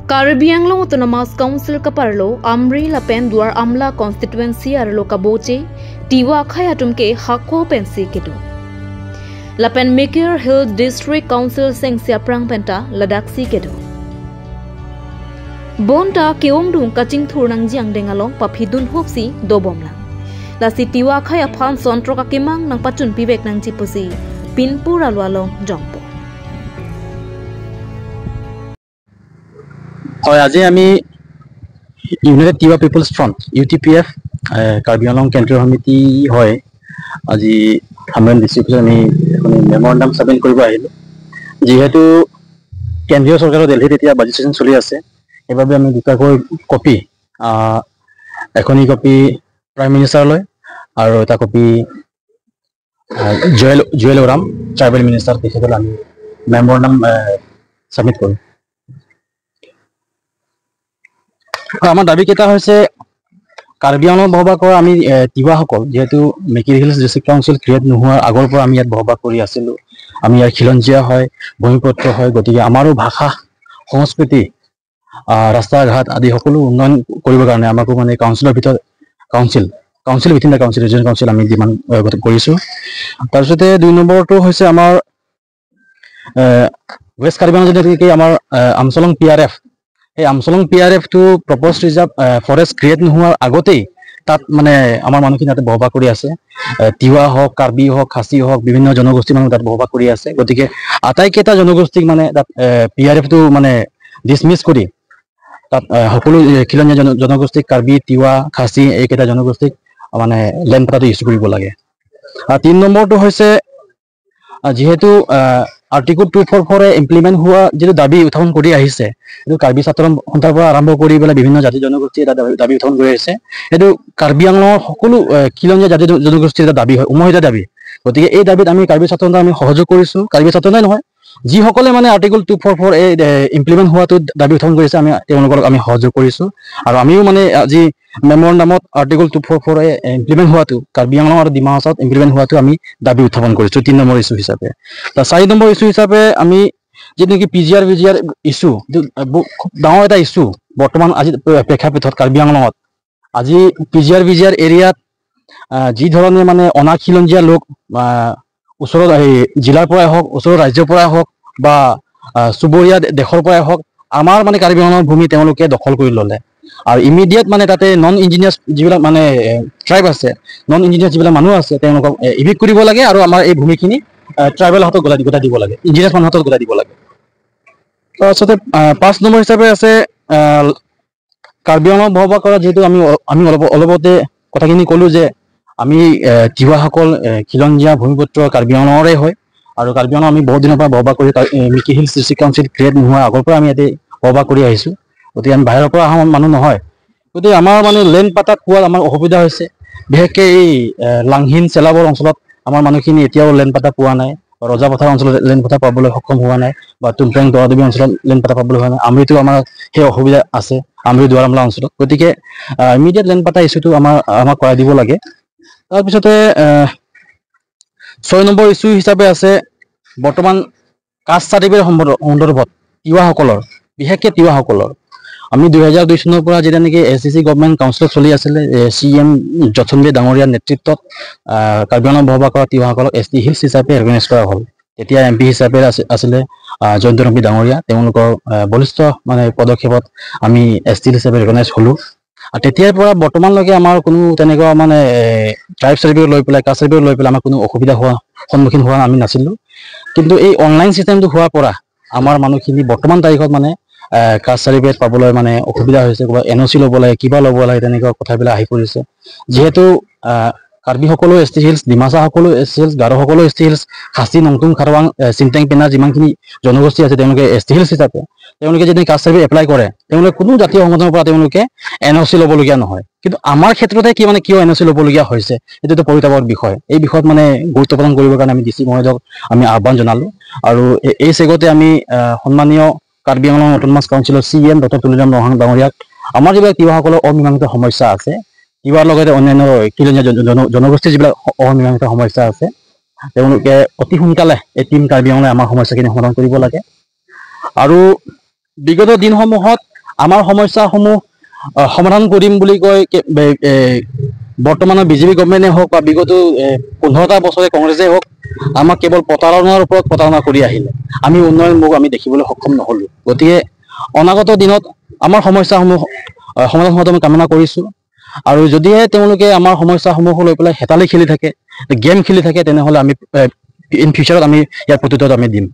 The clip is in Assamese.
Karbi Anglong Autonomous Council Kaparlo, Amri Lapen Duar Amla Constituency Arlo Kaboche, Tiwa Khayatumke Hako Pensi Kedu. Lapen Mekir Hills District Council Sengsia Prang Penta, Ladaksi Kedu. Bonta Keongdung Kaching Thurnang Jiang Dengalong Papidun Hopsi, Dobomlang. La si Tiwa Khaya Pan Sontroka Kimang Nang Pachun Pibek Nang Chipusi, Pinpura Lualong Jongpo. আজি আমি United Tiwa People's Front UTPF Karbi Anglong কেন্দ্ৰীয় সমিতি হয় আজি আমাৰ ডিস্ট্ৰিক্টত আমি মেমৰেণ্ডাম সাবমিট কৰিব আহিলো যেহেতু কেন্দ্ৰীয় চৰকাৰৰ দিল্লীত এতিয়া বাজেট সেশন চলি আছে এবাবে আমি দুটাকৈ কপি এখনি কপি প্ৰাইম মিনিষ্টাৰলৈ আৰু এটা copy Jual Oram tribal minister তেখেতলৈ আমি মেমৰেণ্ডাম সাবমিট কৰিম আমাৰ দাবী কেইটা হৈছে কাৰ্বি আংলং বহবাস কৰা আমি তিৱাসকল যেহেতু মেকিৰ হিলছ ডিস্ট্ৰিক্ট কাউন্সিল ক্ৰিয়েট নোহোৱাৰ আগৰ পৰা আমি ইয়াত বহবাস কৰি আছিলো আমি ইয়াৰ খিলঞ্জীয়া হয় ভূমিপত্ৰ হয় গতিকে আমাৰো ভাষা সংস্কৃতি ৰাস্তা ঘাট আদি সকলো উন্নয়ন কৰিবৰ কাৰণে আমাকো মানে কাউন্সিলৰ ভিতৰত council within the council region council আমি ডিমাণ্ড কৰিছো তাৰপিছতে 2 নম্বৰটো হৈছে আমাৰ ৱেষ্ট কাৰ্বি আংলং যেনেকৈ আমাৰ আমচলং PRF এই Amsolong PRF to propose reserve forest create নোহোৱাৰ আগতেই তাত মানে আমাৰ মানুহখিনি তাতে বহবাস কৰি আছে তিৱা হওক কাৰ্বি হওক খাচী হওক বিভিন্ন জনগোষ্ঠী মানুহ তাত বহবাস কৰি আছে গতিকে আটাইকেইটা জনগোষ্ঠীক মানে তাত PRF টু মানে ডিসমিস কৰি তাত সকলো খিলঞ্জীয়া জনগোষ্ঠী কাৰ্বি তিৱা খাচী এইকেইটা জনগোষ্ঠীক মানে লেণ্ড পাটাটো ইছ্যু কৰিব লাগে আৰু 3 নম্বৰটো হৈছে যেহেতু আৰ্টিকল 244 এ ইমপ্লিমেন্ট হোৱা যেটো দাবী উত্থাপন কৰি আহিছে এটো কাৰ্বি ছাত্ৰ সন্থাৰ পৰা আৰম্ভ কৰি বেলা বিভিন্ন জাতি জনগোষ্ঠী এটা দাবী উত্থাপন কৰি আহিছে এটো কাৰ্বি আংলঙৰ সকলো খিলঞ্জীয়া জাতি জনগোষ্ঠীৰ এটা দাবী হয় উমহিত দাবী গতিকে এই দাবীত আমি কাৰ্বি ছাত্ৰ সন্থা আমি সহযোগ কৰিছো কাৰ্বি ছাত্ৰ নহয় যি সকলে মানে আৰ্টিকল 244 এ ইমপ্লিমেন্ট হোৱাটো দাবী উত্থাপন কৰিছে আমি তেওঁলোকক আমি সহযোগ কৰিছো আৰু আমিও মানে আজি মেমৰেণ্ডামত আৰ্টিকল 244 এ ইমপ্লিমেন্ট হোৱাটো কাৰ্বি আংলং আৰু ডিমা হাছাওত ইমপ্লিমেন্ট হোৱাটো আমি দাবী উত্থাপন কৰিছো 3 নম্বৰ ইস্যু হিচাপে তা 4 নম্বৰ ইস্যু হিচাপে আমি যেনেকি PGR ইস্যু খুব ডাঙৰ এটা ইস্যু বৰ্তমান আজি প্ৰেক্ষাপটত কাৰ্বি আংলঙত আজি PGR এৰিয়াত যি ধৰণে মানে অনাখিলঞ্জীয়া লোক ওচৰৰ জিলাৰ পৰাই হওক ওচৰৰ ৰাজ্যৰ পৰাই হওক বা সুবৰীয়া দেশৰ পৰাই হওক আমাৰ মানে কাৰ্বি আংলঙৰ ভূমি তেওঁলোকে দখল কৰি ল'লে আৰু ইমিডিয়েট মানে তাতে নন ইঞ্জিনিয়াৰ্ছ যিবিলাক মানে ট্ৰাইব আছে নন ইঞ্জিনিয়াৰ্ছ যিবিলাক মানুহ আছে তেওঁলোকক ইভিক কৰিব লাগে আৰু আমাৰ এই ভূমিখিনি ট্ৰাইবেল হাতত গোটা দিব লাগে ইঞ্জিনিয়াৰ্ছ মানুহৰ হাতত গোটা দিব লাগে তাৰপিছতে 5 নম্বৰ হিচাপে আছে কাৰ্বি আংলং বহবাস কৰা যেহেতু আমি অলপতে কথাখিনি ক'লো যে আমি তিৱাসকল খিলঞ্জীয়া ভূমিপুত্ৰ কাৰ্বি আংলঙৰে হয় আৰু কাৰ্বি আংলং আমি বহুত দিনৰ পৰা বহবাস কৰি Mickey hills district council create নোহোৱাৰ আগৰ পৰা আমি ইয়াতে বহবাস কৰি আহিছো গতিকে আমি বাহিৰৰ পৰা অহা মানুহ নহয় গতিকে আমাৰ মানে লেণ্ড পাটা পোৱাৰ আমাৰ অসুবিধা হৈছে বিশেষকৈ এই লাংহিন চেলাবৰ অঞ্চলত আমাৰ মানুহখিনি এতিয়াও লেণ্ড পাটা পোৱা নাই ৰজাপথাৰ অঞ্চলত লেণ্ড পাটা পাবলৈ সক্ষম হোৱা নাই বা তুমফ্ৰেং দৰাদেৱী অঞ্চলত লেণ্ড পাটা পাবলৈ হোৱা নাই আমৰিতো আমাৰ সেই অসুবিধা আছে আমৰি দুৱাৰমলা অঞ্চলত গতিকে ইমিডিয়েট লেণ্ড পাটা ইস্যুটো আমাক কৰাই দিব লাগে তাৰপিছতে 6 নম্বৰ ইস্যু হিচাপে আছে বৰ্তমান কাষ্ট চাৰ্টিফিকেট সন্দৰ্ভত তিৱাসকলৰ বিশেষকৈ তিৱাসকলৰ আমি 2002 চনৰ পৰা যেতিয়া নেকি SCC গভৰ্ণমেণ্ট কাউন্সিলত চলি আছিল CM জথনবে ডাঙৰীয়া নেতৃত্বত কাৰ্বি আংলং বহবাস কৰা তিৱাসকলক ST হিলছ হিচাপে ৰেকগনাইজ কৰা হ'ল তেতিয়া MP হিচাপে আছিলে জয়ন্ত ৰবি ডাঙৰীয়া তেওঁলোকৰ বলিষ্ঠ মানে পদক্ষেপত আমি ST হিচাপে ৰেকগনাইজ হলো আৰু তেতিয়াৰ পৰা বৰ্তমানলৈকে আমাৰ কোনো তেনেকুৱা মানে ট্ৰাইব চাৰ্টিফিকেট লৈ পেলাই কাষ্ট চাৰ্টিফিকেট লৈ পেলাই আমাৰ কোনো অসুবিধা সন্মুখীন হোৱা আমি নাছিলো কিন্তু এই অনলাইন সিস্টেমটো হোৱাৰ পৰা আমাৰ মানুহখিনি বৰ্তমান তাৰিখত মানে কাষ্ট চাৰ্টিফিকেট পাবলৈ মানে অসুবিধা হৈছে কিবা NOC ল'ব লাগে কিবা ল'ব লাগে তেনেকুৱা কথাবিলাক আহি পৰিছে যেহেতু কাৰ্বি সকলো ST হিলছ ডিমাচা সকলো ST হিলছ গাৰো সকলো ST হিলছ খাচী নংতুং খাৰৱাং চিমটেং পেনা যিমানখিনি জনগোষ্ঠী আছে তেওঁলোকে ST হিলছ হিচাপে তেওঁলোকে যদি কাষ্ট চাৰ্টিফিকেট এপ্লাই কৰে তেওঁলোকে কোনো জাতীয় সংগঠনৰ পৰা তেওঁলোকে NOC ল'বলগীয়া নহয় কিন্তু আমাৰ ক্ষেত্ৰতে কিয় NOC ল'বলগীয়া হৈছে এইটো পৰিতাপৰ বিষয় এই বিষয়ত মানে গুৰুত্ব প্ৰদান কৰিবৰ কাৰণে আমি DC মহোদয়ক আমি আহ্বান জনালো আৰু এই চেগতে আমি সন্মানীয় কাৰ্বি আংলং অটোনমাছ কাউন্সিলৰ CM ডক্টৰ তুলিৰাম ৰহাং ডাঙৰীয়াক আমাৰ যিবিলাক তিৱাসকলৰ অমীমাংসিত সমস্যা আছে তিৱাৰ লগতে অন্যান্য খিলঞ্জীয়া জনগোষ্ঠীৰ যিবিলাক অমীমাংসিত সমস্যা আছে তেওঁলোকে অতি সোনকালে এই টিম কাৰ্বি আংলঙে আমাৰ সমস্যাখিনি সমাধান কৰিব লাগে আৰু বিগত দিনসমূহত আমাৰ সমস্যাসমূহ সমাধান কৰিম বুলি কৈ বৰ্তমানৰ বিজেপি গভৰ্ণমেণ্টে হওক বা বিগত 15টা বছৰে কংগ্ৰেছে হওক আমাক কেৱল প্ৰতাৰণাৰ ওপৰত প্ৰতাৰণা কৰি আহিলে। আমি উন্নয়নমুখ আমি দেখিবলৈ সক্ষম নহ'লোঁ। গতিকে অনাগত দিনত আমাৰ সমস্যাসমূহ সমাধান হোৱাটো আমি কামনা কৰিছোঁ। আৰু যদিহে তেওঁলোকে আমাৰ সমস্যাসমূহ লৈ পেলাই হেতালি খেলি থাকে, গেম খেলি থাকে, তেনেহ'লে আমি ইন ফিউচাৰত আমি ইয়াৰ প্ৰত্যুত্তৰ আমি দিম।